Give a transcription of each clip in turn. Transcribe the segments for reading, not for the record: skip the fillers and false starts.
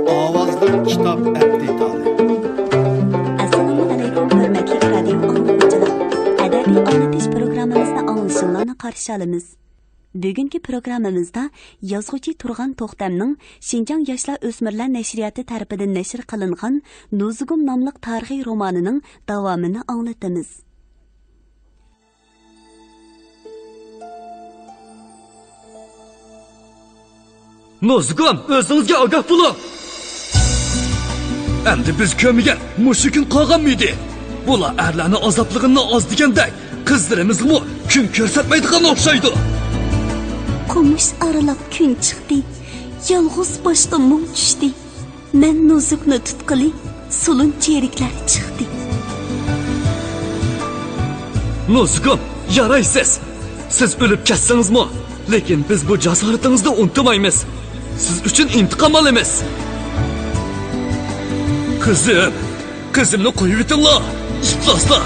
Avazlı kitap əbdetali. Assalamu alaykum hörmətli radio anlayıcılar. Ədəbi anlatış proqramımızda anlaşıllarını qarşı alımız. Bugünkü proqramımızda yazğıcı Turğan Toxtamның Şinjan Yaşlar Ösmürlər Nəşriyyatı tərəfindən nəşr qılınğan Nuzugum namlıq tarixi romanının davamını anlatımız. Nozgum, özünüzge agah bulun. Endi biz kömügen muşukun qağan mıydı? Bula erlerini azaplığını az degendek, kızlarımız mı gün körsetmeydiğine okşaydı. Komuş aralap gün çıktı, yalğız başta mum düştü. Men nozuknu tutqılı, sulun çeyrekler çıktı. Nozgum, yaraysız. Siz ölüp ketseniz mi? Lekin biz bu cesaretinizde unutmayız. Siz üçün intikam alımız. Kızımla koyuvitin la, iflasla.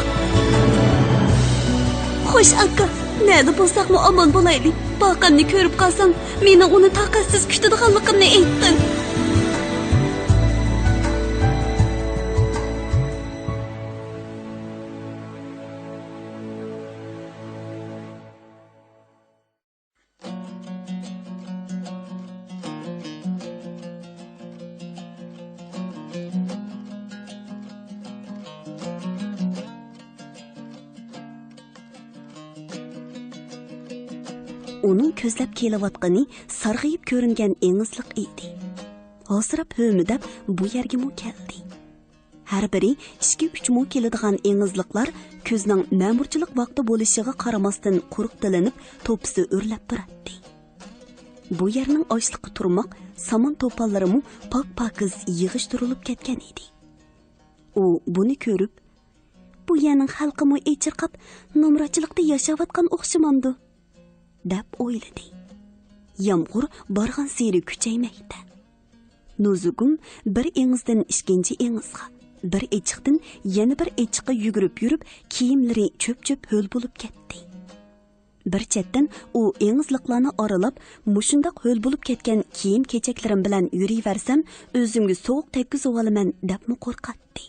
Hoş akka, nerede bulsak mı aman bulaydı? Bakanını körüp kalsan, meni onu takatsiz kütüdüğanlıqımını eyttin. Onun közləb kelavatqını sarğıyıb görünген eňizliq idi. Hasırap hömüdəb bu yerge mu keldi. Her biri 2-3 mu keladigan eňizliqlar közning məmurchilik vaqti bo'lishiga qaramasdan quruqdalanib topisi o'rlab turadi. Bu yerning ochliqi turmoq, saman to'pallari mu pak-pakiz yig'ishtirilib ketgan edi. U buni ko'rib, bu yerning xalqi mu echirqab, nomrachilikda yashayotgan o'xshamamdi deb o'yladi. Yomg'ir borgan seri kuchaymoqda. Nuzugum bir eňizdan ikkinchi eňizga, bir echiqdan yana bir echiqqa yugurib yurib, kiyimlari cho'p-cho'p ho'l bo'lib ketdi. Bir chetdan u eňizliqlarni oralab, mushundaq ho'l bo'lib ketgan kiyim kechaklarim bilan yurayversam, o'zimga sovuq tekkizib olaman debmi qo'rqatdi.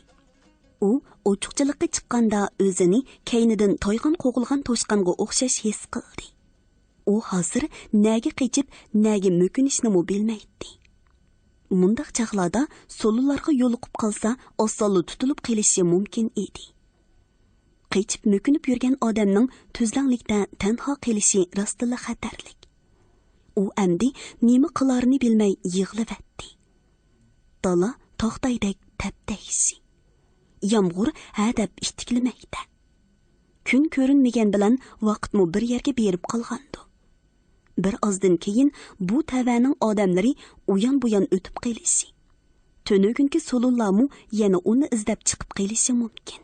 U ochiqchilikka chiqqanda o'zini kaynidan toygan qo'g'ilgan to'shqanga o'xshash his qildi. U hozir nega qechib, nega mo'kinishni mu bilmaydi. Mundaq chaqlarda solularga yo'liqib qolsa, osonli tutilib qelishi mumkin edi. Qechib mo'kinib yurgan odamning tuzlanlikda tanho qelishi rostila xatarlik. U endi nima qilarini bilmay yig'lavatdi. Dala to'xtaydek taptaysi. Yomg'ir hadab itiklimakda. Kun ko'rinmagan bilan vaqtmi bir yerga berib qolgandi. Bir ozdan keyin bu tavaning odamlari uyan-buyan o'tib qelishi. Tönögünki solunlarmu yana uni izlab chiqib qelishi mumkin.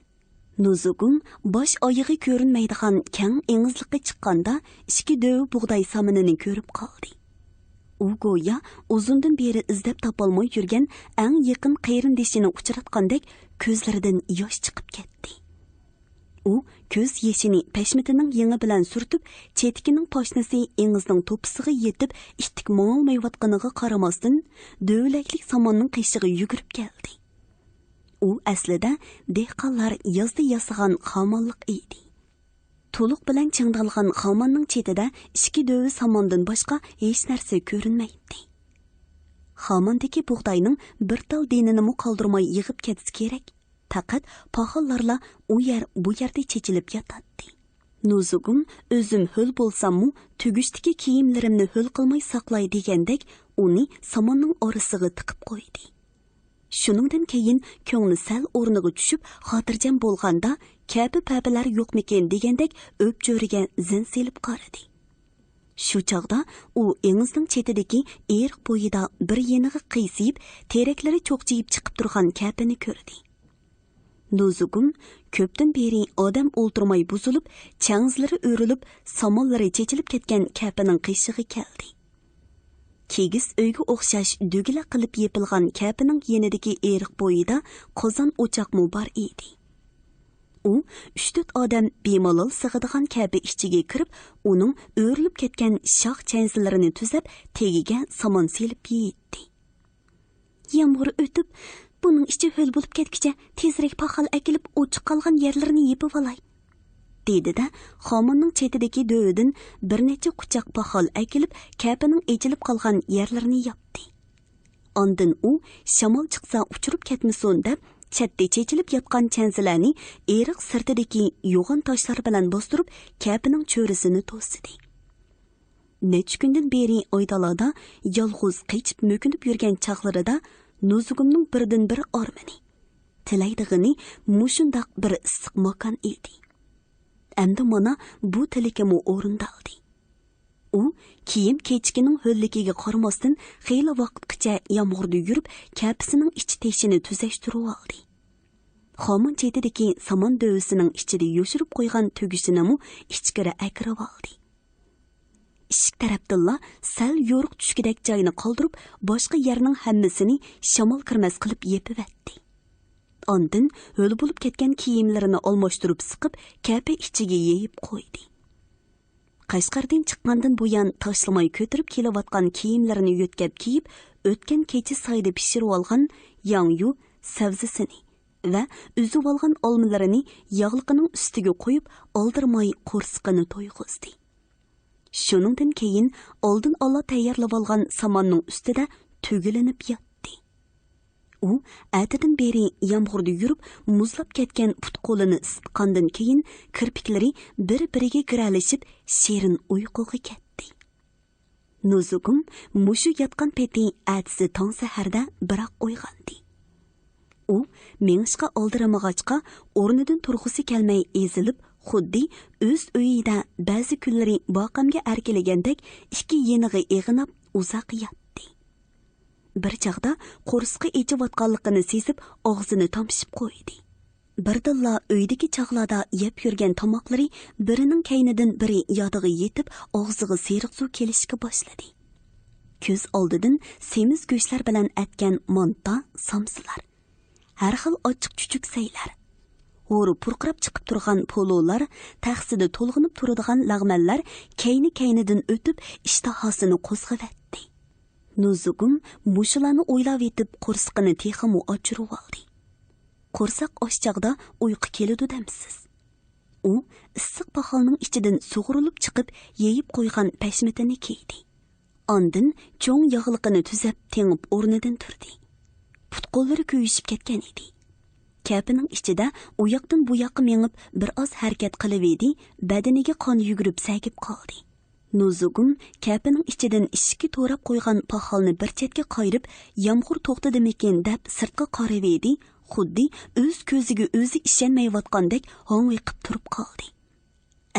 Nuzugum bosh oyig'i ko'rinmaydigan keng eňizlikka chiqqanda ikki döv bug'doy saminini ko'rib qoldi. U go'yo uzundan beri izlab topolmay yurgan eng yaqin qayrindishini uchratgandek ko'zlaridan yosh chiqib ketdi. U ko'z yeshini pashmitining yengi bilan surtib, chetikining poshnasi eňizning to'pisiga yetib, ittik mo'olmayotganiga qaramasdan, dövlaklik samonning qishiga yugurib keldi. U aslida dehqonlar yozda yasagan xamonliq edi. To'liq bilan chingdalgan xamonning chetida ikki dövi samondan boshqa hech narsa ko'rinmaydi. Xamondagi bug'doyning bir tal denini mu qoldirmay yig'ib ketish kerak. Faqat paxillarla u yer bu yerda chechilib yotadi. Nuzugum o'zim ho'l bo'lsam-mu, tugishdagi kiyimlarimni ho'l qilmay saqlay degandek uni samonning orasiga tiqib qo'ydi. Shuningdan keyin ko'ngli sal o'rniga tushib, xotirjam bo'lganda, kapi-papilar yo'qmikin degandek o'pjo'riga zin selib qaradi. Shu chog'da u eňizning chetidagi eriq bo'yida bir yeniga qiysiyib, teraklari cho'qchiyib chiqib turgan kapini ko'rdi. Nuzugum ko'pdan beri odam o'ltirmay buzilib, changzlari o'rilib, samollari chechilib ketgan kapining qishig'i keldi. Kegis uyga o'xshash dugila qilib yepilgan kapining yenidagi eriq bo'yida qozon o'choqmi bor edi. u 3-4 odam bemalol sig'adigan kabi ichiga kirib, uning o'rilib ketgan shox chansilarini tuzab, tegiga somon selib yeydi. Yomg'ir o'tib, buning ichi ho'l bo'lib ketguncha tezroq paxal akilib, o'chiq qolgan yerlarini yepib olay, dedi-da, xomunning chetidagi do'yidan bir necha quchoq paxal akilib, kapining echilib qolgan yerlarini yopdi. Ondan u shamol chiqsa uchirib ketmasin deb, chatda chechilib yotgan chansilarni eriq sirtidagi yo'g'on toshlar bilan bostirib, kapining cho'risini to'sdi. Necha kundan beri oydalada yolg'iz qichib mo'kinib yurgan chaqlarida Nuzugumning birdan bir ormani, tilaydig'ini mushundoq bir issiq makon edi. Endi mana bu tilakimi o'rindaldi. U kiyim kechkining ho'lligiga qaramasdan xeyli vaqtgacha yomg'irda yurib, kapisining ichi teshini tuzashtirib oldi. Xomun chetidagi somon dovisining ichida yoshirib qo'ygan tugisini ichkari akirib oldi. Ishik tarafdilla sal yo'riq tushgidek joyini qoldirib, boshqa yerning hammasini shamol kirmas qilib yepivatdi. Ondan ho'l bo'lib ketgan kiyimlarini almashtirib siqib, kapi ichiga yeyib qo'ydi. Qashqardan chiqqandan buyon tashlamay ko'tirib kelayotgan kiyimlarini yo'tkab kiyib, o'tgan kecha soyda pishirib olgan yangyu sabzisini va uzib olgan olmalarini yog'liqining ustiga qo'yib, oldirmay qo'rsqini to'yg'izdi. Shuningdan keyin oldin ola tayyorlab olgan samonning ustida tugilinib yotdi. U atidan beri yomg'irda yurib, muzlab ketgan put-qo'lini isitgandan keyin kirpiklari bir-biriga giralashib, sherin uyquga ketdi. Nuzugum mushu yotgan peti atisi tong saharda biroq uyg'ondi. U mengishga oldiramag'achqa o'rnidan turg'isi kelmay ezilib, xuddi o'z uyida ba'zi kunlari boqamga erkalagandek ikki yenig'i eg'inab uzoq yotdi. Bir chaqda qo'rsqi echiyotganligini sezib, og'zini tomshib qo'ydi. Birdilla uydagi chaqlarda yeb yurgan tomoqlari birining kaynidan biri yodiga yetib, og'ziga seriq suv kelishga boshladi. Ko'z oldidan semiz go'shtlar bilan atgan monta, somsilar, har xil ochiq chuchuk saylar, o'ri purqirab chiqib turgan pololar, taxsida to'lg'inib turadigan lag'manlar kayni-kaynidan o'tib ishtahosini qo'zg'avatdi. Nuzugum mushularni o'ylab yetib qo'rsqini texmu ochirib oldi. Qo'rsoq ochchaqda uyqu keladi demsiz. U issiq paxolning ichidan sug'urilib chiqib, yeyib qo'ygan pashmatini kiydi. Ondan cho'ng yog'liqini tuzab, tengib o'rnidan turdi. Put-qo'llari kuyishib ketgan edi. Kapining ichida u yoqdan bu yoqqa mengib bir oz harakat qilib edi, badaniga qon yugurib sagib qoldi. Nuzugum kapining ichidan ishki to'rab qo'ygan paxolni bir chetga qo'yib, yomg'ir to'xtadimikin deb sirtqa qarab edi, xuddi o'z ko'ziga o'zi ishonmayotgandek ho'ng'iqib turib qoldi.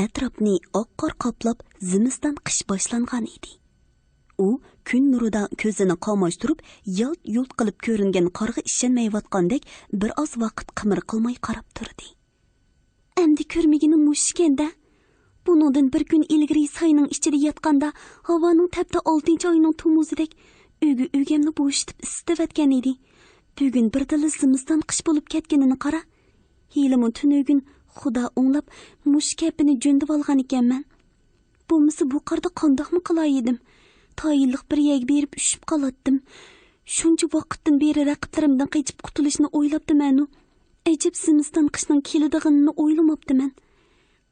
Atrofni oq qor qoplab, zimiston qish boshlangan edi. U kun nurida ko'zini qamashtirib, yalt-yult qilib ko'ringan qorga ishonmayotgandek bir oz vaqt qimir qilmay qarab turdi. Endi ko'rmaginim mushkenda. Buningdan bir kun ilgari soyning ichida yotganda havoning tapda 6-oyning tumuzidek uygamni bo'shitib isitavatgan edi. Bugun bir zimiston qish bo'lib ketganini qara. Hilimu tunugun xudo o'nglab mushkapini jo'ndib olgan ekanman. Bo'lmasa bu qarda qandoqmi qilay edim? Tayinliq bir yeg berib ushib qolatdim. Shuncha vaqtdan beri raqiblarimdan qochib qutulishni o'ylabdim-anu. Ajib zimiston qishning keladiganini o'ylamabdim-man.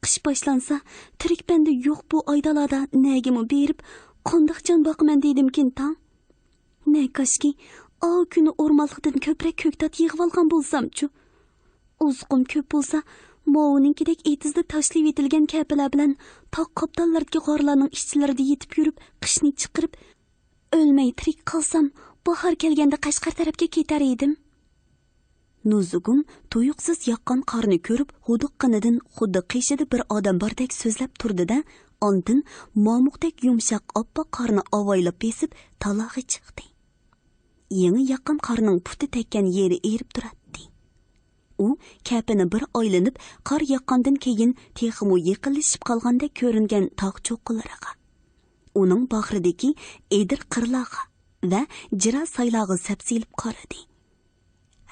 Qish boshlansa, tirik benda yo'q bu oydalada nagimi berib, qandoq jon boqaman dedim-kin tang. Ne koshki, o kuni o'rmonlikdan ko'prak ko'ktat yig'ib olgan bo'lsam-chu. O'zqum ko'p bo'lsa, Mo'uninkidek etizda tashlab etilgan kapilar bilan tog' qoptallardagi g'orlarning ishchilarida yetib yurib, qishni chiqirib, o'lmay tirik qolsam, bahor kelganda Qashqar tarafga ketar edim. Nuzugum tuyuqsiz yoqqan qorni ko'rib, huduqqanidan xuddi qishida bir odam bordek so'zlab turdi-da, ondan momuqdek yumshoq oppoq qorni avoylab besib, talog'i chiqdi. Yangi yoqqan qorning puti tekkan yeri erib turadi. U kapini bir oylanib, qor yoqqandan keyin texmu yiqilishib qolganda ko'ringan tog' cho'qqilariga, uning bag'ridagi edir qirlog'i va jira saylog'i sapsilib qaradi.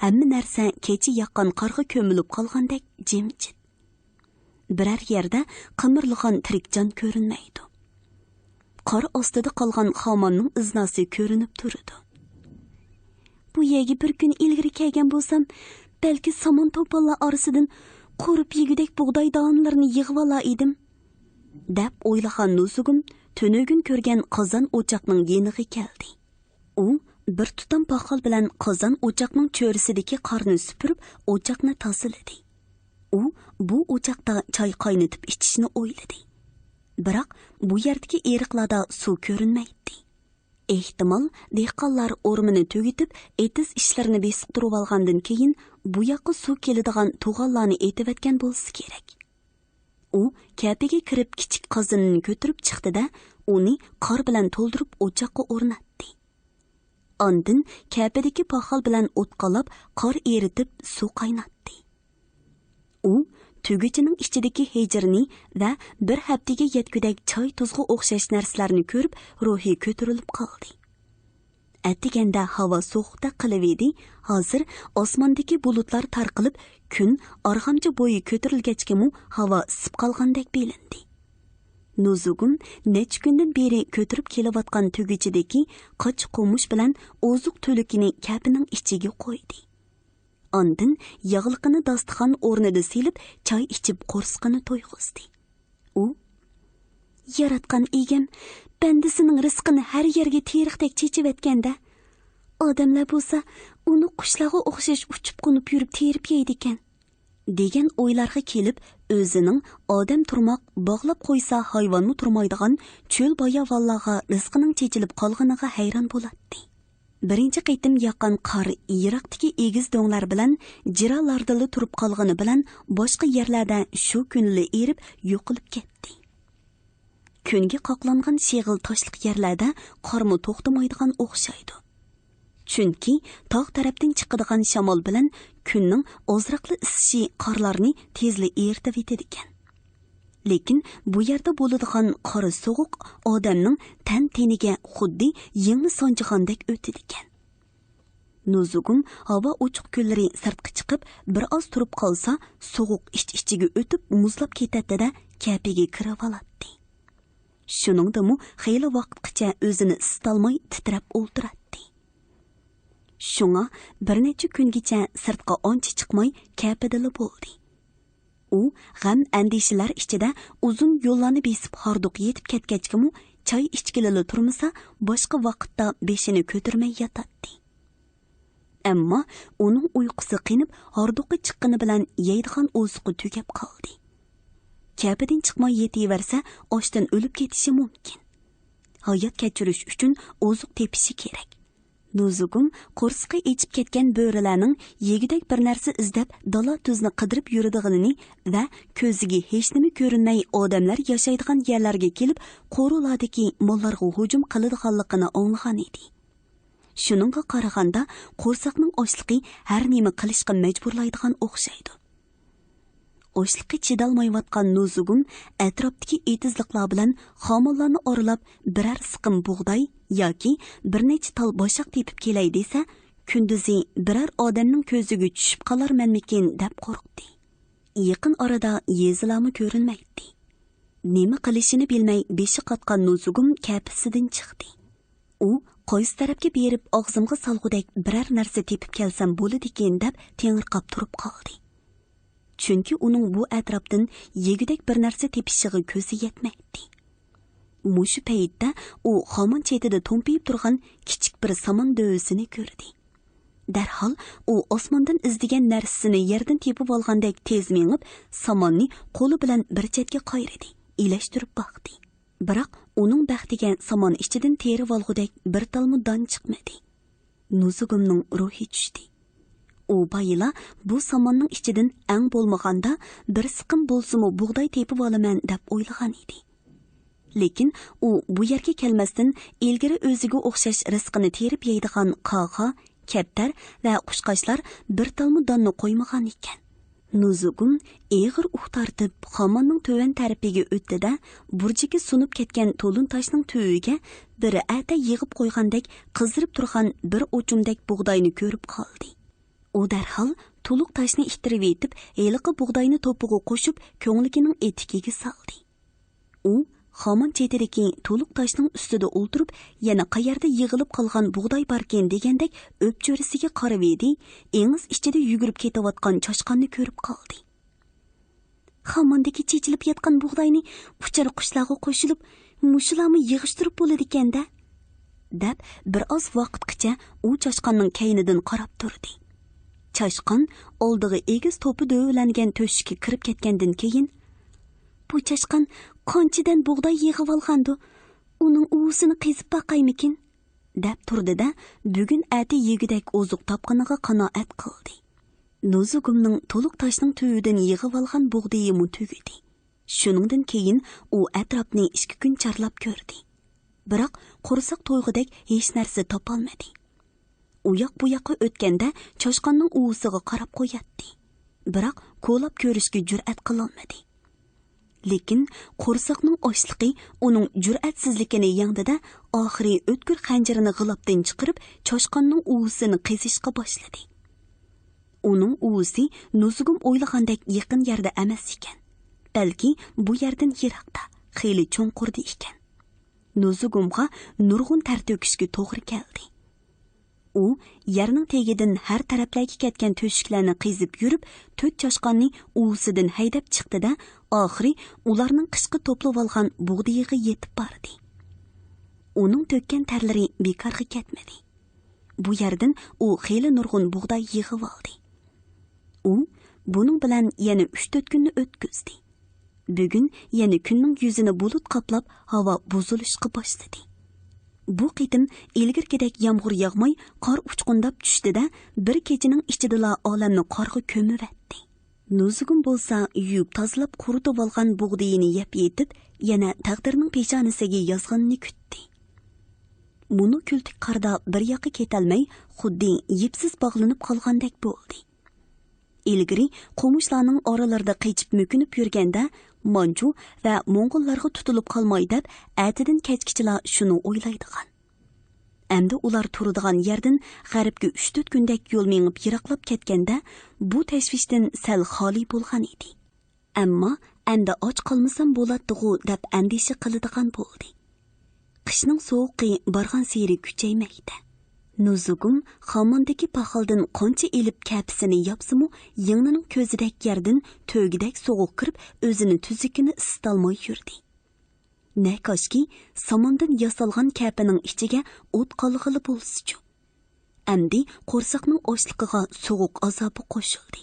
Hamma narsa kecha yaqqan qarga ko'milib qolgandek jimjit. Biror yerda qimirlagan tirik jon ko'rinmaydi. Qor ostida qolgan xomonning iznasi ko'rinib turadi. Bu yerga bir kun ilgari kelgan bo'lsam, balki somon to'pollar orasidan qurib yegudek bug'doy donlarini yig'ib olar edim, deb o'ylagan Nuzugum tunugin ko'rgan qozon o'choqning yeniga keldi. U bir tutam paxol bilan qozon o'choqning cho'risidagi qorni supurib, o'choqni tozaladi. U bu o'choqda choy qaynatib ichishni o'yladi. Biroq bu yerdagi eriqlarda suv ko'rinmaydi. Ehtimol dehqonlar o'rmini tugitib, etiz ishlarini besib turib olgandan keyin bu yoqqa suv keladigan tug'onlarni etivatgan bo'lsa kerak. U kapiga kirib kichik qozonini ko'tarib chiqdi-da, uni qor bilan to'ldirib o'choqqa o'rnatdi. Ondan kapidagi paxol bilan o'tqalab, qor eritib suv qaynatdi. U tugichining ichidagi hejirni va bir haftaga yetgudak choy tuzg'i o'xshash narsalarni ko'rib, ruhi ko'tarilib qoldi. Atiganda havo sovuqda qilib edi, hozir osmondagi bulutlar tarqilib, kun arg'amcha bo'yi ko'tarilgachgami havo isib qolgandek bilindi. Nuzugum nech kundan beri ko'tirib kelayotgan tugichidagi qoch qo'mush bilan ozuq to'likini kapining ichiga qo'ydi. Ondan yog'liqini dasturxon o'rnida silib, choy ichib qo'rsqini to'yg'izdi. U: "Yaratgan egam, bandisining rizqini har yerga teriqdek chechivatganda, odamlar bo'lsa, uni qushlarga o'xshash uchib qo'nib yurib terib yeydi ekan", degan o'ylarga kelib, o'zining odam turmoq bog'lab qo'ysa hayvonni turmaydigan cho'l boyavonlarga rizqining chechilib qolganiga hayron bo'ladi. Birinchi qaytim yoqqan qor yiroqdagi egiz do'nglar bilan jiralardili turib qolgani bilan boshqa yerlarda shu kunli erib yo'qilib ketdi. Kunga qoqlangan sheg'il toshliq yerlarda qormi to'xtamaydigan o'xshaydi. Chunki tog' tarafdan chiqadigan shamol bilan kunning ozroqli isishi qorlarni tezli eritib etadi ekan. Lekin bu yerda bo'ladigan qora sovuq odamning tan teniga xuddi yengli sonchig'andek o'tadi ekan. Nuzugum havo ochiq kunlari sirtqa chiqib, bir oz turib qolsa, sovuq ich-ichiga o'tib muzlab ketadi-da, kapiga kirib oladi. Shuningdami, xeyli vaqtgacha o'zini isitolmay titrab o'ltiradi. Shunga bir necha kungacha sirtqa oncha chiqmay kapidili bo'ldi. U g'am andishalar ichida uzun yo'llarni besib horduq yetib ketgachgami, choy ichgilili turmasa, boshqa vaqtda beshini ko'tarmay yotadi. Ammo uning uyqusi qinib, horduqqa chiqqani bilan yeydigan ozuqi tugab qoldi. Kapidan chiqmay yetaversa, ochdan o'lib ketishi mumkin. Hayot kechirish uchun ozuq tepishi kerak. Nuzugum qo'rsqi echib ketgan bo'rilarning yegidak bir narsa izlab dala tuzni qidirib yuridig'ini va ko'ziga hech nima ko'rinmay odamlar yashaydigan yerlarga kelib, qo'rulardagi mollarga hujum qiladiganligini anglagan edi. Shuningga qaraganda qo'rsaqning ochliqi har nima qilishga majburlaydigan o'xshaydi. Ochliqqa chidolmayotgan Nuzugum atrofdagi etizliqlar bilan xomillarni oralab biror siqim bug'doy yoki bir necha tal boshaq tepib kelay desa, kunduzi biror odamning ko'ziga tushib qolarmanmikin deb qo'rqdi. Yaqin orada yezilami ko'rinmaydi. Nima qilishini bilmay beshi qatgan Nuzugum kapisidan chiqdi. U qo'ys tarafga berib og'zimga solg'udek biror narsa tepib kelsam bo'ladi-ekan deb tengirqab turib qoldi. Chunki uning bu atrofdan yegidek bir narsa tepishiga ko'zi yetmaydi. Mushu paytda u xomon chetida to'mpiyib turgan kichik bir somon dovusini ko'rdi. Darhol u osmondan izdigan narsasini yerdan tepib olgandek tez mengib, somonni qo'li bilan bir chetga qo'ydi. Ilashtirib boqdi. Biroq uning baxtiga somon ichidan terib olgudek bir talmi don chiqmadi. Nuzugumning ruhi tushdi. U bayila bu somonning ichidan ang bo'lmaganda bir siqim bo'lsa-mu bug'doy tepib olaman deb o'ylagan edi. Lekin u bu yerga kelmasdan ilgari o'ziga o'xshash rizqini terib yeydigan qog'a, kaptar va qushqochlar bir talmi donni qo'ymagan ekan. Nuzugum eg'ir tartib xomonning to'van tarafiga o'tdi-da, burjiga sunib ketgan to'lin toshning tuyiga biri ata yig'ib qo'ygandek qizirib turgan bir o'chumdek bug'doyni ko'rib qoldi. u darhol to'liq toshni ittirib etib, heliqi bug'doyni to'pig'i qo'shib, ko'nglikining etikiga soldi. U xomon chetidagi to'liq toshning ustida o'ltirib, yana qayerda yig'ilib qolgan bug'doy barkan degandek o'pcho'risiga qarab edi, engiz ichida yugurib ketayotgan choshqonni ko'rib qoldi. Xomondagi chechilib yotgan bug'doyni uchar qushlarga qo'shilib, mushularni yig'ishtirib bo'ladi ekanda, deb bir oz vaqtgacha u choshqonning kaynidan qarab turdi. Choshqon oldiga egiz to'pi dövlangan to'shikka kirib ketgandan keyin, bu choshqon qanchadan bug'doy yig'ib olgandi, uning uvusini qezib baqaymikin, deb turdi-da, bugun ati yegidak ozuq topqiniga qanoat qildi. Nuzugumning to'liq toshning tuyidan yig'ib olgan bug'doyi tugidi. Shuningdan keyin u atrofni 2 kun charlab ko'rdi. Biroq qo'rsoq to'yg'idek hech narsa topolmadi. U yoq bu yoqqa o'tganda choshqonning uvusiga qarab qo'yatdi. Biroq ko'lab ko'rishga jur'at qilolmadi. Lekin qo'rsoqning ochliqi uning jur'atsizligini yangdida oxiri o'tkir xanjarini g'ilobdan chiqarib, choshqonning uvusini qezishga boshladi. Uning uvusi Nuzugum o'ylagandek yaqin yerda emas ekan. Balki bu yerdan yiroqda, xeyli cho'nqurda ekan. Nuzugumga nurg'un ter to'kishga to'g'ri keldi. U yerning tegidan har taraflarga ketgan to'shiklarni qezib yurib, 4 choshqonning uvusidan haydab chiqdi-da, oxiri ularning qishqi to'plab olgan bug'doyiga yetib bordi. Uning to'kkan terlari bekorga ketmadi. Bu yerdan u xeyli nurg'un bug'doy yig'ib oldi. U buning bilan yana 3-4 kunni o'tkazdi. Bugun yana kunning yuzini bulut qoplab, havo buzilishga boshladi. Bu qitim ilgirgidek yomg'ir yog'may, qor uchqundab tushdi-da, bir kechining ichida olamni qorga ko'mivatdi. Nuzugum bo'lsa, yuvib tozalab quritib olgan bug'doyini yeb yetib, yana taqdirning peshonasiga yozg'inni kutdi. Buni kultik qarda bir yoqqa ketolmay, xuddi yipsiz bog'lanib qolgandek bo'ldi. Ilgari qo'mishlarning oralarida qechib mökünib yurganda, Manchu va Mo'ng'ullarga tutilib qolmay deb, atidan kechkichilar shuni o'ylaydigan. Endi ular turadigan yerdan g'arbga 3-4 kundek yo'l mengib yiroqlab ketganda, bu tashvishdan sal xoli bo'lgan edi. Ammo endi och qolmasam bo'ladi-ku deb andisha qiladigan bo'ldi. Qishning sovuqi borgan seri kuchaymoqda. Nuzugum xomondagi paxaldan qancha elib kapsini yapsimi, yingnining ko'zidek yerdan to'gidek sovuq kirib, o'zini tuzukini isitolmay yurdi. Naqoshki somondan yasalgan kapining ichiga o't qolg'ili bo'lsa-chu. Endi qo'rsoqning ochliqiga sovuq azobi qo'shildi.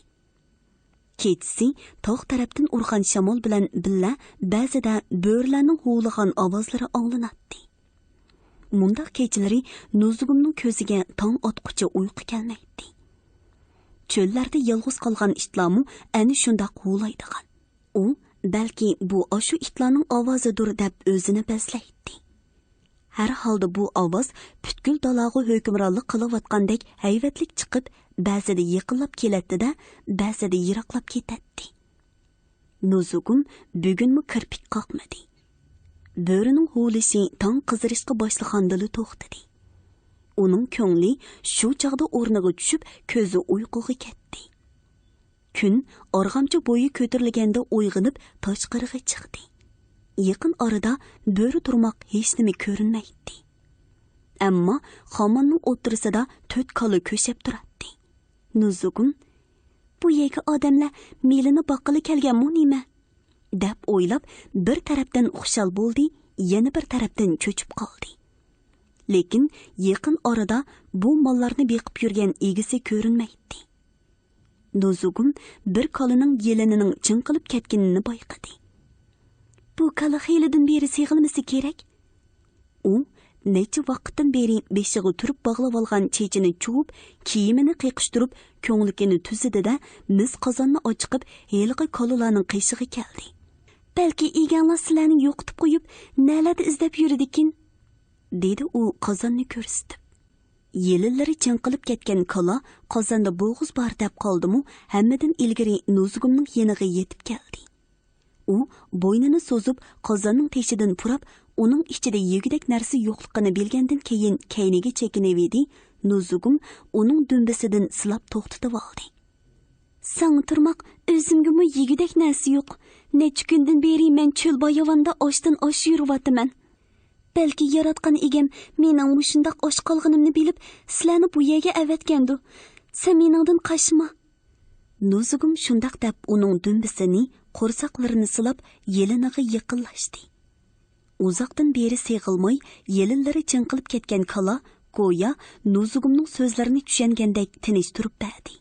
Kechisi tog' tarafdan urgan shamol bilan billa ba'zida bo'rlarning huvlagan ovozlari anglanadi. Mundaq kechalari Nuzugumning ko'ziga tong otqucha uyqu kelmaydi. Cho'llarda yolg'iz qolgan itlarmu ana shundaq huvlaydigan. U balki bu oshu itlarning ovozidir deb o'zini bazlaydi. Har holda bu ovoz butkul dalog'i hukmronlik qilayotgandek hayvatlik chiqib, ba'zida yiqilib keladi-da, ba'zida yiroqlab ketadi. Nuzugum bugunmi kirpik qoqmadi. Bo'rining huvlishi tong qizirishga boshlagandili to'xtadi. Uning ko'ngli shu chog'da o'rniga tushib, ko'zi uyquga ketdi. Kun org'amcha bo'yi ko'tarilganda uyg'onib, tashqariga chiqdi. Yaqin orada bo'ri turmoq hech nima ko'rinmaydi. Ammo xomonning o'tirisida 4 kola ko'shab turadi. Nuzugum, bu yerga odamlar melini boqqili kelganmi nima? deb o'ylab, bir tarafdan xushal bo'ldi, yana bir tarafdan cho'chib qoldi. Lekin yaqin orada bu mollarni beqib yurgan egisi ko'rinmaydi. Nuzugum bir kolining yelinining chinqilib ketganini bayqadi. Bu kala xeylidan beri seg'ilmisi kerak. U necha vaqtdan beri beshiga turib bog'lab olgan chechini chuvib, kiyimini qiqishtirib, ko'nglikini tuzidi-da, mis qozonni ochiqib, heliqi kolalarning qishig'i keldi. Balki eganlar sizlarni yo'qitib qo'yib, nalarda izlab yuradikin, dedi u qozonni ko'rsatib. Yelillari chinqilib ketgan kola qozonda bo'g'iz bor deb qoldi-mu, hammadan ilgari Nuzugumning yeniga yetib keldi. U bo'ynini so'zib, qozonning teshidan purab, uning ichida yegidek narsa yo'qligini bilgandan keyin kayniga chekinevidi. Nuzugum uning dumbisidan silab to'xtatib oldi. Sang turmoq, o'zimgimi yegidek narsa yo'q. Necha kundan beri men cho'l bayovonda oshdan osh yuribman. Balki yaratgan egam mening mushundoq osh qolganimni bilib, sizlarni bu yerga avatgandu. Sen meningdan qashma. Nuzugum shundoq deb uning dumbisini, qo'rsoqlarini silab, yeliniga yaqinlashdi. Uzoqdan beri seg'ilmay, yelinlari chinqilib ketgan kala go'yo Nuzugumning so'zlarini tushungandek tinch turib berdi.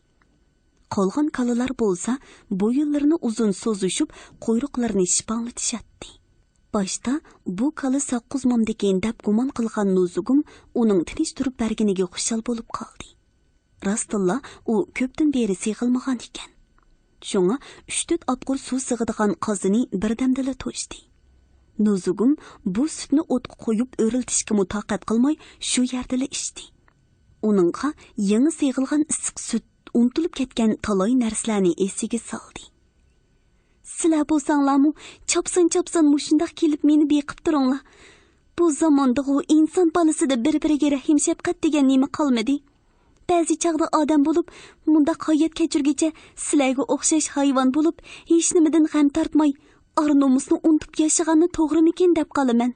Qolgan kalalar bo'lsa, bo'yinlarini uzun so'zishib, quyruqlarini shipanglatishadi. Boshda bu kala 9 momdekin deb gumon qilgan Nuzugum uning tinch turib berganiga xushal bo'lib qoldi. Rastilla u ko'pdan beri seg'ilmagan ekan. Shunga 3-4 otqur suv sig'adigan qozini birdamdala to'shdi. Nuzugum bu sutni o'tqa qo'yib o'riltishga mutaqat qilmay shu yerdala ichdi. Uningga yangi seg'ilgan issiq sut unutilib ketgan talay narsalarni esiga soldi. Sizlar bo'lsanglarmi, chopsan mushundaq kelib meni beqib turinglar. Bu zamonda u inson bolasida bir-biriga rahim shafqat degan nima qolmadi. Ba'zi chaqda odam bo'lib, mundaq hayot kechirgicha sizlarga o'xshash hayvon bo'lib, hech nimadan g'am tortmay, ar-nomusni unutib yashaganni to'g'rimikin deb qolaman.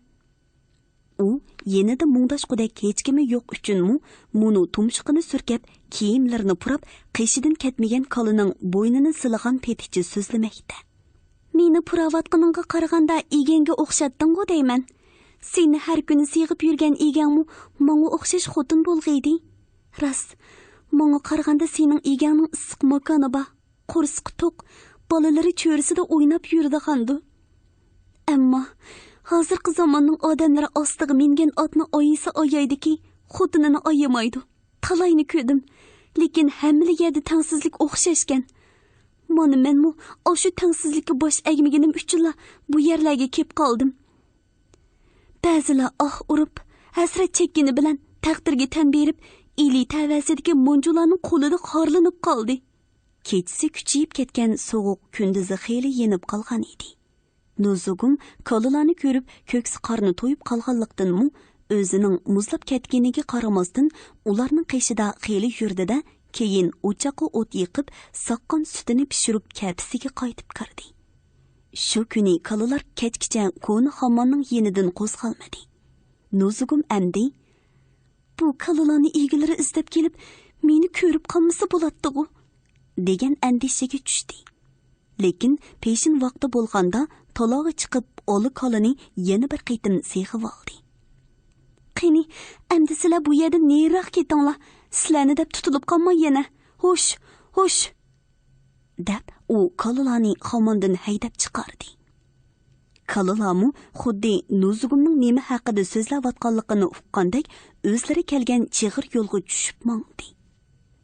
U yenida mungdashqudek hech kimi yo'q uchunmi, muni tumshuqini surkab, kiyimlarini purab, qishidan ketmagan kolining bo'ynini silagan petichi so'zlamoqda. Meni puravatqiningga qaraganda eganga o'xshatding-ku deyman. Seni har kuni sig'ib yurgan egangmi menga o'xshash xotin bo'lg'iydi. Rast, menga qaraganda sening egangning issiq makoni bor, qo'rsqi to'q, bolalari cho'risida o'ynab yurdigandu. Ammo hozirgi zamonning odamlari ostiga mingan otni oyisi oyaydiki, xotinini oyamaydi. Talayni ko'rdim, lekin hamma yerda tengsizlik o'xshashgan. Mana menmi o'sha tengsizlikka bosh egmaginim uchunla bu yerlarga kelib qoldim. Ba'zilar urib, hasrat chekkini bilan taqdirga tan berib, eli tavasidagi monjularning qo'lida xorlanib qoldi. Kechasi kuchayib ketgan sovuq kunduzi xeyli yenib qolgan edi. Nuzugum kolalarni ko'rib, ko'ksi qorni to'yib qolganlikdan-mu, o'zining muzlab ketganiga qaramasdan ularning qishida xeyli yurdida, keyin o'choqqa o't yiqib, soqqan sutini pishirib kapisiga qaytib kirdi. Shu kuni kolalar kechgacha ko'ni xamonning yenidan qo'zg'almadi. Nuzugum amdi, bu kolalarni egilari izlab kelib, meni ko'rib qolmasa bo'ladi-ku, degan andishaga tushdi. Lekin peshin vaqti bo'lganda taloga chiqib, oli kolani yana bir qitim seg'ib oldi. Qani, endi sizlar bu yerdan neriroq ketinglar. Sizlarni deb tutilib qolmay yana. Xo'sh. Deb u kolalarni xamondan haydab chiqardi. Kolalarmu xuddi Nuzugumning nima haqida so'zlayotganligini uqqandek, o'zlari kelgan chig'ir yo'lga tushib mangdi.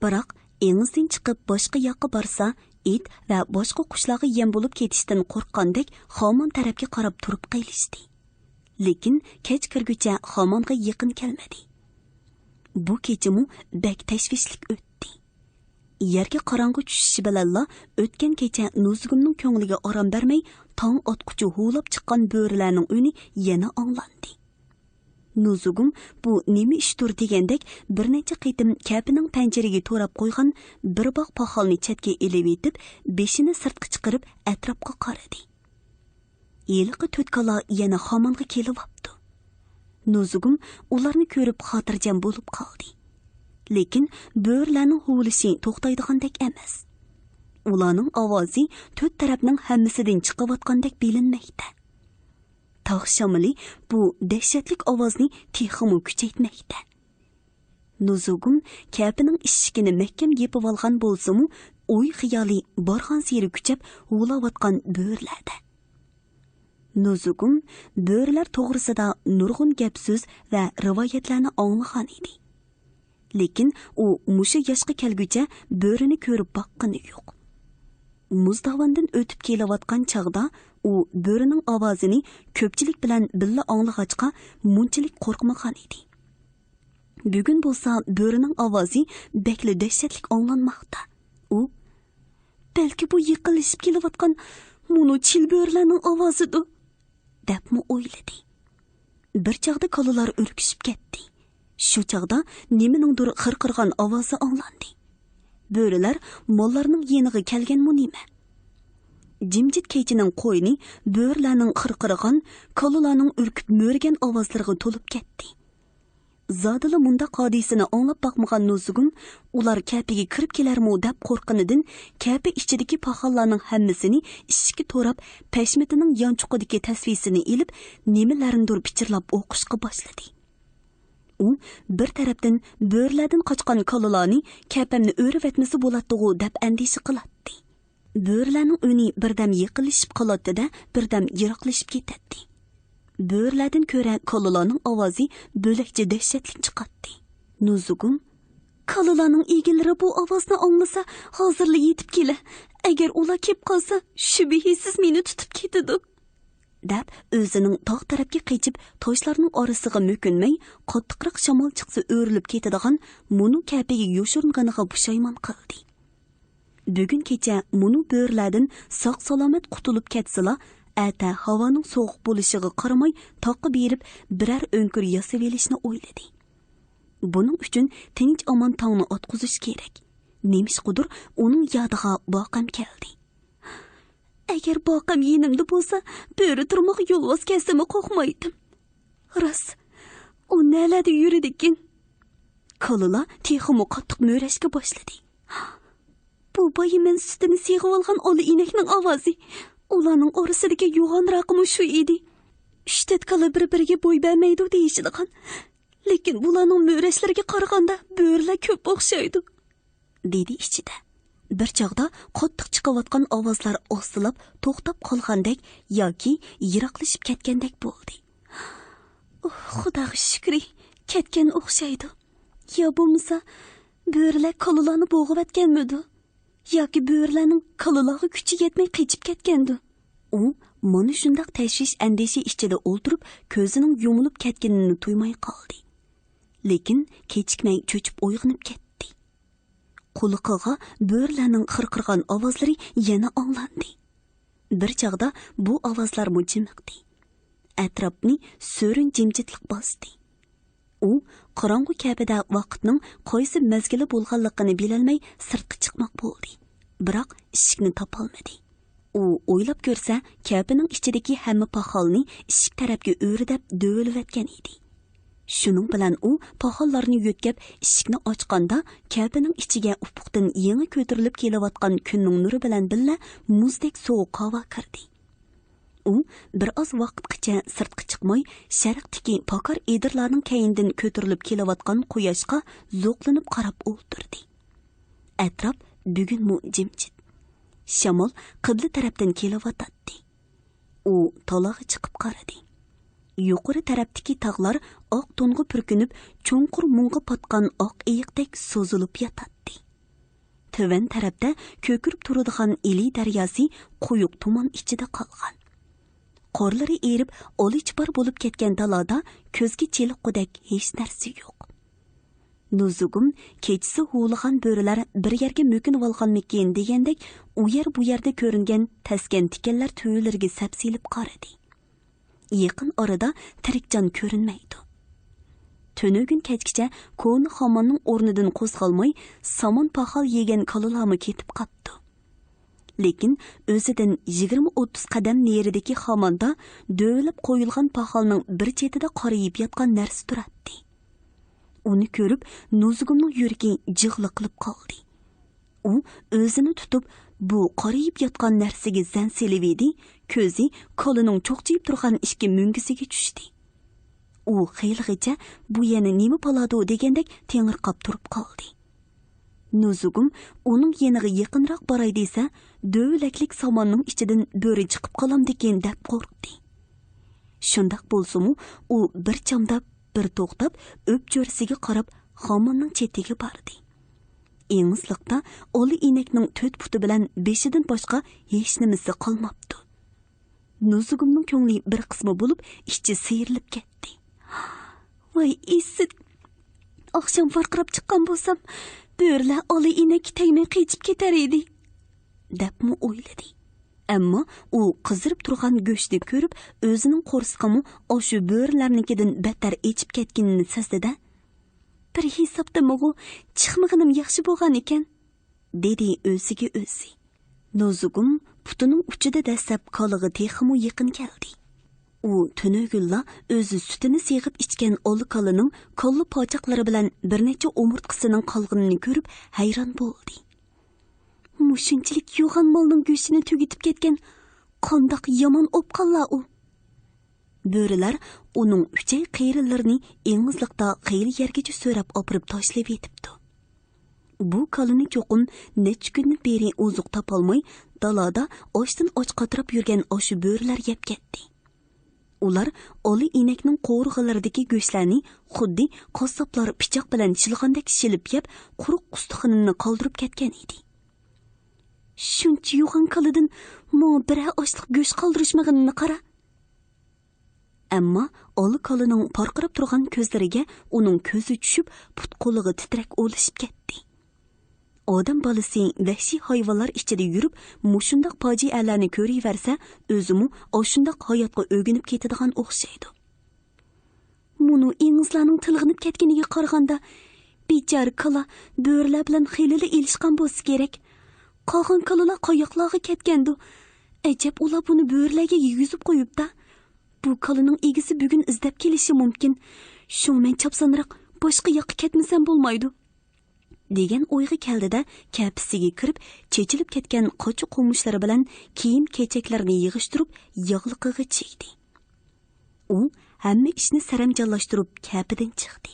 Biroq engizdan chiqib boshqa yoqqa borsa, it va boshqa qushlarga yem bo'lib ketishdan qo'rqqandek xamon tarafga qarab turib qilishdi. Lekin kech kirguncha xamonga yaqin kelmadi. Bu kechimu bak tashvishlik o'tdi. Yerga qorong'i tushishi bilanla o'tgan kecha Nuzugumning ko'ngliga orom bermay, tong otquchi huvlab chiqqan bo'rilarning uni yana anglandi. Nuzugum bu nima ishdir degandek bir necha qitim kapining panjaraga to'rab qo'ygan bir bog' paxolni chetga elib etib, beshini sirtqa chiqarib atrofga qaradi. Yiliqi to'tkala yana xamonga kelibdi. Nuzugum ularni ko'rib xotirjam bo'lib qoldi. Lekin bo'rilarning huvlishi to'xtaydigandek emas. Ularning ovozi to'rt tarafning hammasidan chiqayotgandek bilinmoqda. Tog' shamili bu dahshatli ovozni texmi kuchaytmoqda. Nuzugum kapining ishigini mahkam yepib olgan bo'lsa-mu, o'y xiyoli borgan seri kuchab huvlayotgan bo'rilarda. Nuzugum bo'rilar to'g'risida nurg'un gap so'z va rivoyatlarni anglagan edi. Lekin u musha yoshga kelguncha bo'rini ko'rib boqqani yo'q. Muzdavondan o'tib kelayotgan chaqda u bo'rining ovozini ko'pchilik bilan billa anglag'achqa munchalik qo'rqmagan edi. Bugun bo'lsa bo'rining ovozi bekli dahshatlik anglanmoqda. U balki bu yiqilishib kelayotgan munu chil bo'rilarning ovozidir, debmi o'yladi. Bir chaqda kolalar urkishib ketdi. Shu chaqda nimanindir xirqirgan ovozi anglandi. Bo'rilar mollarning yeniga kelganmi nima? Jimjit kechining qo'yni bo'rilarning xirqirgan, kolalarning urkib mo'rgan ovozlariga to'lib ketdi. Zodila munda hodisani anglab boqmagan Nuzugum ular kapiga kirib kelarmi deb qo'rqinidan kapi ichidagi paxallarning hammasini ishga to'rab pashmitining yonchuqidagi tasvisini ilib nimalarnidir pichirlab o'qishga boshladi. U bir tarafdan bo'rilardan qochgan kolalarni kapamni o'rib etmasi bo'ladi-ku deb andisha qiladi. Bo'rilarning uni birdam yiqilishib qoladi-da, birdam yiroqlashib ketadi. Bo'rilardan ko'ra kolalarning ovozi bo'lakcha dahshatli chiqadi. Nuzugum kolalarning egalari bu ovozni anglasa hozirli yetib kela. Agar ular kelib qolsa, shubhasiz meni tutib ketadi. deb o'zining tog' tarafga qechib toshlarning orasiga mo'kinmay, qattiqroq shamol chiqsa o'rilib ketadigan Munu kapiga yo'shirganiga pushaymon qildi. Bugun kecha Munu bo'rilardan sog' salomat qutulib ketsila, ata havoning sovuq bo'lishiga qaramay toqqa berib biror o'nkir yasab olishni o'yladi. Buning uchun tinch omon tongni otqizish kerak. Nemishqudur uning yodiga boqam keldi. Agar boqam yenimda bo'lsa, bo'ri turmoq yo'lvoz kasimi qo'rqmaydim. Rost, u nalada yuradikin. Kolula texmu qattiq mo'rashga boshladi. Bu boyimen sutini seg'ib olgan oli inakning ovozi. Ularning orasidagi yo'g'onroqmi shu edi. Ishtat kala bir-biriga bo'y bermaydi deyishadigan. Lekin bularning mo'rashlariga qaraganda bo'rilar ko'p o'xshaydi, dedi ichida. Bir chog'da qattiq chiqayotgan ovozlar ostilab, to'xtab qolgandek yoki yiroqlashib ketgandek bo'ldi. Xudoga shukr, ketgan o'xshaydi. Yo bo'lmasa, bo'rilar kolalarni bo'g'ib atganmidi? Yoki bo'rilarning kolalarga kuchi yetmay qechib ketgandi. U mana shunday tashvish andisha ichida o'ltirib, ko'zining yumilib ketganini tuymay qoldi. Lekin kechikmay cho'chib uyg'onib ketdi. Quliqiga bo'rilarning xirqirgan ovozlari yana anglandi. Bir chog'da bu ovozlar jimiqdi. Atrofni so'rin jimjitlik bosdi. U qorong'u kabida vaqtning qaysi mezgili bo'lganligini bilolmay sirtqa chiqmoq bo'ldi. Biroq eshikni topolmadi. U o'ylab ko'rsa, kabining ichidagi hamma paxolni eshik tarafga o'ridab do'livatgan edi. Shuning bilan u paxollarni yo'tkab eshikni ochganda kabining ichiga ufuqdan yangi ko'tarilib kelayotgan kunning nuri bilan billa muzdek sovuq havo kirdi. U bir oz vaqtgacha sirtqa chiqmay, sharqdagi pakar edirlarning kayindan ko'tarilib kelayotgan quyoshga zo'qlanib qarab o'ltirdi. Atrof bugun jimjit. Shamol qibla tarafdan kelayotdi. U tolog'i chiqib qaradi. Yuqori tarafdagi tog'lar oq to'nga purkinib, cho'nqur mung'a potgan oq iyiqdek so'zilib yotadi. Töven tarafda ko'kirib turadigan Ili daryosi quyuq tuman ichida qolgan. Qorlari erib, olichbar bo'lib ketgan dalada ko'zga cheliqqudek hech narsa yo'q. Nuzugum kechisi huvlig'an bo'rilar bir yerga mo'kinib olganmikin degandek, u yer bu yerda ko'ringan taskan tikanlar to'ylariga sapsilib qaradi. Yaqin orada tirikjon ko'rinmaydi. Tönögün kechgacha ko'ni xomonning o'rnidan qo'zg'almay, somon paxal yegan kolalarmi ketib qapti. Lekin o'zidan 20-30 qadam neridagi xomonda do'lib qo'yilgan paxalning bir chetida qorayib yotgan narsa turadi. Uni ko'rib, Nuzugumning yuragi jig'li qilib qoldi. U o'zini tutib, bu qorayib yotgan narsaga zan selivedi, ko'zi kolining cho'qchiyib turgan ishga mungisiga tushdi. U xeyligacha bu yana nima bo'ladi degandek tengirqab turib qoldi. Nuzugum uning yeniga yaqinroq boray desa, do'laklik somonning ichidan bo'ri chiqib qolamdikin deb qo'rqdi. Shundoq bo'lsa-mu, u bir chamdab, bir to'xtab, o'pjo'risiga qarab, xomonning chetiga bordi. Engizliqda oli inakning 4 puti bilan beshidan boshqa hech nimasi qolmabdi. Nuzugumning ko'ngli bir qismi bo'lib, ichi siyrilib ketdi. Voy isit! Oqshom farqirab chiqqan bo'lsam, bo'rilar oli inak tegmay qechib ketar edi, deb o'yladi. Ammo u qizirib turgan go'shtni ko'rib, o'zining qo'rsiqimi o'sha bo'rilarnikidan battar echib ketganini sezdi-da. Bir hisobda mo'g'u chiqmag'inim yaxshi bo'lgan ekan, dedi o'ziga o'zi. Nozugum putining uchida dastlab qoliga texmu yaqin keldi. U tunugilla o'zi sutini seg'ib ichgan o'li qolining qo'lli pochoqlari bilan bir necha umurtqisining qolganini ko'rib hayron bo'ldi. Mushunchalik yo'g'on molning go'shtini tugitib ketgan qandoq yomon o'pqanlar u. Bo'rilar uning uchay qiyrinlarini engizliqda qiyri yergacha so'rab opirib tashlab etibdi. Bu qalini cho'qim necha kundan beri oziq topolmay dalada ochdan och qatirib yurgan o'sha bo'rilar yeb ketdi. Ular oli inakning qo'rg'alaridagi go'shtlarni xuddi qassoblar pichoq bilan shilg'andek shilib yeb, quruq qustuqinini qoldirib ketgan edi. Shuncha yo'g'on qalidan mo bir ochliq go'sht qoldirishmaganini qara. Ammo oli qalining porqirib turgan ko'zlariga uning ko'zi tushib, put qo'liga titrak o'lishib ketdi. Odam balasi vahshiy hayvonlar ichida yurib, mushundoq fojialarni ko'raversa, o'zimi o'shundoq hayotga o'ginib ketadigan o'xshaydi. Muni ingizlarning tilg'inib ketganiga qaraganda, bechora kala bo'rilar bilan xilili ilishgan bo'lsa kerak. Qolgan kalalar qoyoqlarga ketgandi. Ajab, ular buni bo'rilarga yuzib qo'yibdi. Bu kalaning egisi bugun izlab kelishi mumkin. Shu men chopsanroq boshqa yoqqa ketmasam bo'lmaydi. degan o'yga keldida kapisiga kirib, chechilib ketgan qochi qo'mushlari bilan kiyim kechaklarini yig'ishtirib, yog'liqig'i chekdi. U hamma ishni saramjonlashtirib kapidan chiqdi.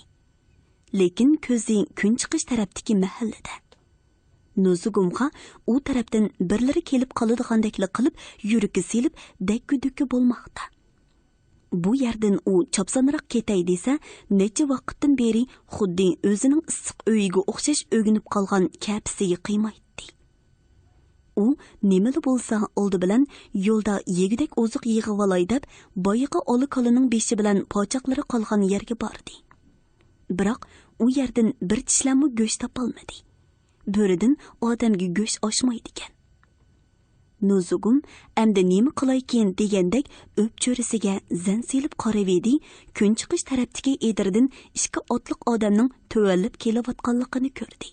Lekin ko'zi kun chiqish tarafdagi mahallada. Nuzugumga u tarafdan birlari kelib qoladigandeklik qilib, yuragi selib, dakku-dukku bo'lmoqda. Bu yerdan u chopsanroq ketay desa, necha vaqtdan beri xuddi o'zining issiq uyiga o'xshash o'ginib qolgan kapisiga qiymaydi. U nimali bo'lsa oldi bilan yo'lda yegidek oziq yig'ib olay deb, boyiga oli qolining beshi bilan pochoqlari qolgan yerga bordi. Biroq u yerdan bir tishlamni go'sht topolmadi. Bo'ridan odamga go'sht oshmaydi ekan. Nuzugum endi nima qilaykin degandek o'pcho'risiga zan selib qaravedi, kun chiqish tarafdagi edirdan ikki otliq odamning tuvallib kelayotganligini ko'rdi.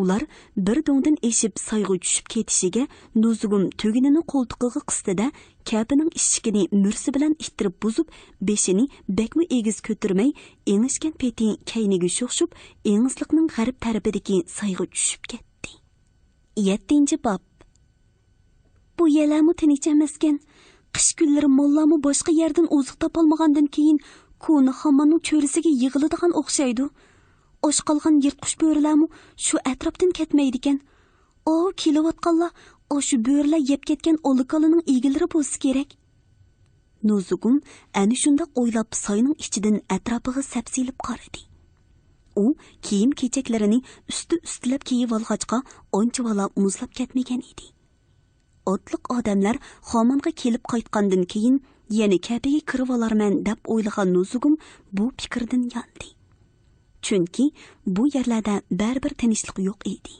Ular bir do'ngdan eshib sayg'u tushib ketishiga Nuzugum tugunini qo'ltiqiga qistida kapining ishchigini mursi bilan ittirib buzib, beshini bekmi egiz ko'tirmay, engishgan peti kayniga sho'xshib, engizliqning g'arb tarafidagi sayg'u tushib ketdi. 7-bob. Bu yalamu tinch emaskan. Qish kunlari mollami boshqa yerdan oziq topolmagandan keyin kuni hammaning cho'risiga yig'iladigan o'xshaydi. Osh qolgan yirtqush bo'rilarmi shu atrofdan ketmaydi ekan. O, kelayotganlar o'sha bo'rilar yeb ketgan o'likalining egilari bo'lsa kerak. Nuzugum ana shundoq o'ylab soyning ichidan atrofiga sapsilib qaradi. U kiyim kechaklarini ustilab kiyib olg'achqa onchivala muzlab ketmagan edi. Otliq odamlar xomonga kelib qaytgandan keyin yana kapiga kirib olarman deb o'ylagan Nuzugum bu fikrdan yondi. Chunki bu yerlarda baribir tinchlik yo'q edi.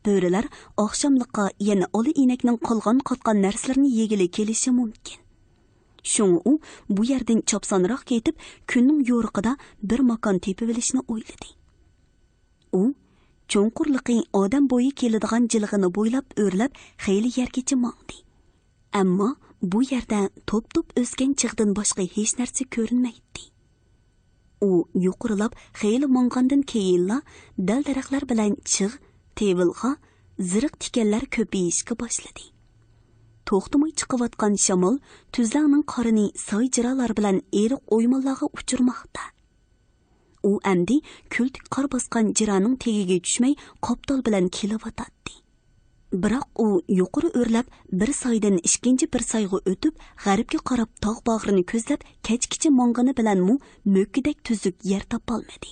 Bo'rilar oqshomliqqa yana oli inakning qolgan qotgan narsalarni yegili kelishi mumkin. Shunga u bu yerdan chopsanroq ketib, kunning yo'riqida bir makon tepib olishni o'yladi. U cho'nqurliqning odam bo'yi keladigan jilg'ini bo'ylab o'rlab xeyli yergacha mangdi. Ammo bu yerda top-top o'sgan chig'dan boshqa hech narsa ko'rinmaydi. U yuqorilab xeyli mangandan keyinla dal-daraxtlar bilan chig', tevilg'a, ziriq tikanlar ko'payishga boshladi. To'xtamay chiqayotgan shamol tuzlarning qorini soy jiralar bilan eriq o'ymonlarga uchirmoqda. U amdi kultik qor bosgan jiraning tegiga tushmay qoptol bilan kelayotdi. Biroq u yuqori o'rlab bir soydan ikkinchi bir soyga o'tib, g'arbga qarab tog' bag'rini ko'zlab, kechkicha mong'ini bilan mo'kkidek tuzuk yer topolmadi.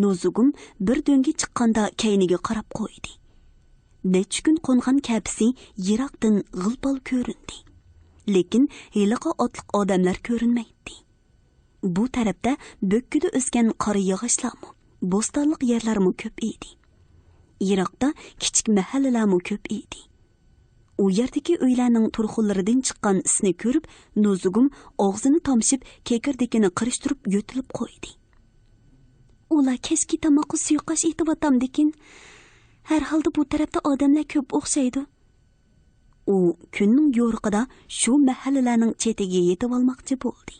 Nuzugum bir do'nga chiqqanda kayniga qarab qo'ydi. Necha kun qo'ngan kapisi yiroqdan g'ilpol ko'rindi. Lekin heliqa otliq odamlar ko'rinmaydi. Bu tarafda bo'kkida o'sgan qora yog'ochlarmi, bo'stonliq yerlarmi ko'p edi. Yiroqda kichik mahallalarmi ko'p edi. u yerdagi uylarning turxullaridan chiqqan isni ko'rib, Nuzugum og'zini tomshib, kekirdekini qirishtirib yo'tilib qo'ydi. Ular kechki tomoqqa suyuqash etyaptamdikin. Har holda bu tarafda odamlar ko'p o'xshaydi. U kunning yo'riqida shu mahallalarning chetiga yetib olmoqchi bo'ldi.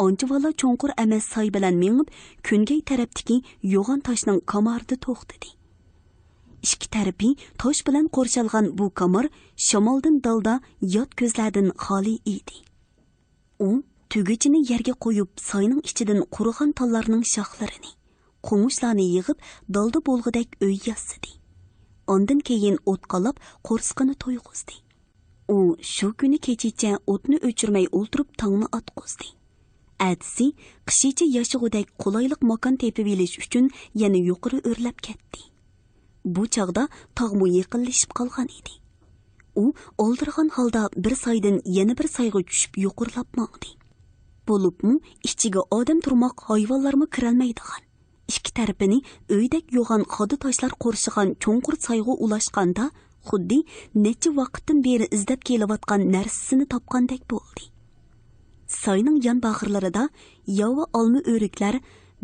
Onchivala cho'nqur emas soy bilan mengib, kungay tarafdagi yo'g'on toshning kamarida to'xtadi. Ikki tarafi tosh bilan qo'rshalgan bu kamar shamoldan dalda yot ko'zlardan xoli edi. U tugichini yerga qo'yib, soyning ichidan qurigan tollarning shoxlarini, qo'ng'ishlarni yig'ib, dalda bo'lg'idek uy yasidi. Ondan keyin o't qalab, qo'rsqini to'yg'izdi. U shu kuni kechicha o'tni o'chirmay o'ltirib tongni atqizdi. Atsi qishicha yashig'udek qulaylik makon tepib olish uchun yana yuqori o'rlab ketdi. Bu chog'da tog'mu yaqinlashib qolgan edi. U oldirgan holda bir soydan yana bir soyga tushib yuqurlab mangdi. Bo'libmi ichiga odam turmoq, hayvonlarmi kirolmaydigan. Ikki tarafini uydek yo'g'on xodi toshlar qo'rshigan cho'nqur soyga ulashganda, xuddi necha vaqtdan beri izlab kelayotgan narsasini topgandek bo'ldi. Soyning yon bag'irlarida yova olma o'riklar,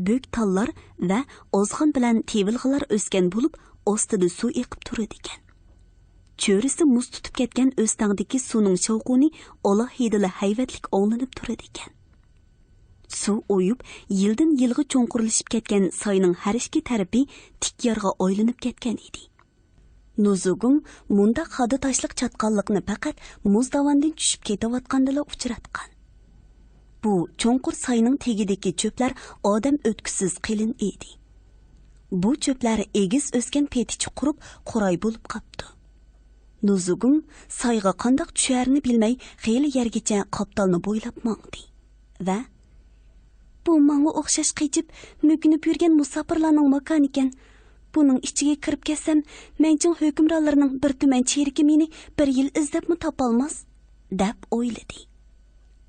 bo'k tallar va ozg'in bilan tevilg'ilar o'sgan bo'lib, ostida suv eqib turadi ekan. Cho'risi muz tutib ketgan o'stangdagi suvning shovquni alohidala hayvatlik o'nglanib turadi ekan. Suv o'yib, yildan yilga cho'nqurlashib ketgan soyning har ikki tarafi tik yorga oylanib ketgan edi. Nuzugum munda xodi toshliq chatqonlikni faqat muz davandan tushib ketayotgandala uchratgan. Bu cho'nqur soyning tegidagi cho'plar odam o'tkisiz qilin edi. Bu cho'plar egiz o'sgan petichi qurib, quray bo'lib qapti. Nuzugum soyga qandoq tusharni bilmay, xeyli yergacha qoptalni bo'ylab mangdi. Va bu menga o'xshash qechib, mökinib yurgan musofirlarning makoni ekan. Buning ichiga kirib ketsam, menching hukmronlarining bir tuman cheriki meni bir yil izlabmi topolmas, deb o'yladi.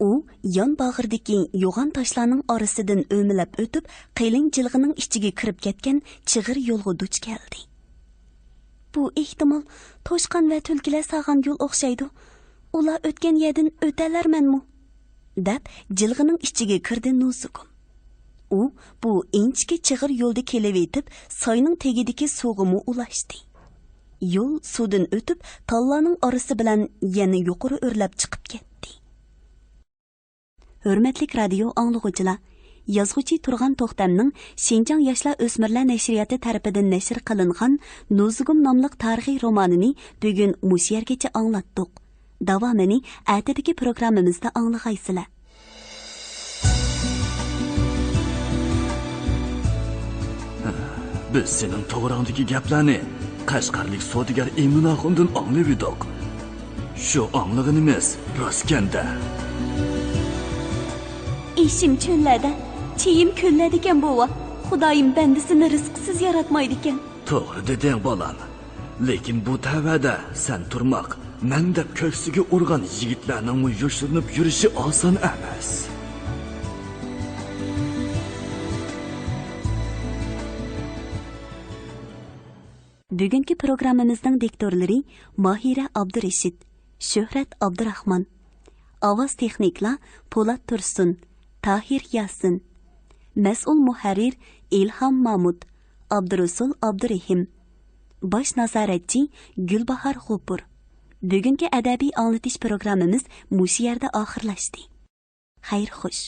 U yon bag'irdagi yo'g'on toshlarning orasidan o'milab o'tib, qilin jilg'ining ichiga kirib ketgan chig'ir yo'lga duch keldi. Bu ehtimol toshqon va tulkilar sog'an yo'l o'xshaydi. Ular o'tgan yerdan o'talarmanmi? deb jilg'ining ichiga kirdi Nuzugum. U bu inchki chig'ir yo'lda kelavetib, soyning tegidagi suvg'imi ulashdi. Yo'l suvdan o'tib, tallarning orasi bilan yana yuqori o'rlab chiqib ketdi. Hurmatli radio anglag'uchilar, yozuvchi Turg'an To'xtamning Shinjang yoshlar o'smirlar nashriyati tarafidan nashr qilingan Nuzugum nomli tarixiy romanini bugun mush yergacha anglatdik. Davomini ertadagi programmamizda anglaysizlar. Biz sening to'g'rondagi gaplarni Qashqarlik sodigar Eminaxundan anglab edik. Shu anglag'inimiz rostganda. Ishim cho'llarda, chiyim ko'lladi ekan bova. Xudoyim bandasini rizqsiz yaratmaydi ekan. To'g'ri deding bolam. Lekin bu tavada sen turmoq, men deb ko'ksiga urgan yigitlarning yoshirinib yurishi oson emas. Bugungi programmamizning diktorlari Mahira Abdurashid, Shuhrat Abdurahmon, ovoz texniklar Po'lat Tursun, Tahir Yasin, mas'ul muharrir Ilhom Mahmud, Abdurasul Abdurahim, bosh nazoratchi Gulbahor G'upur. Bugungi adabiy anglatish programmamiz mush yerda oxirlashdi. Xayr xush.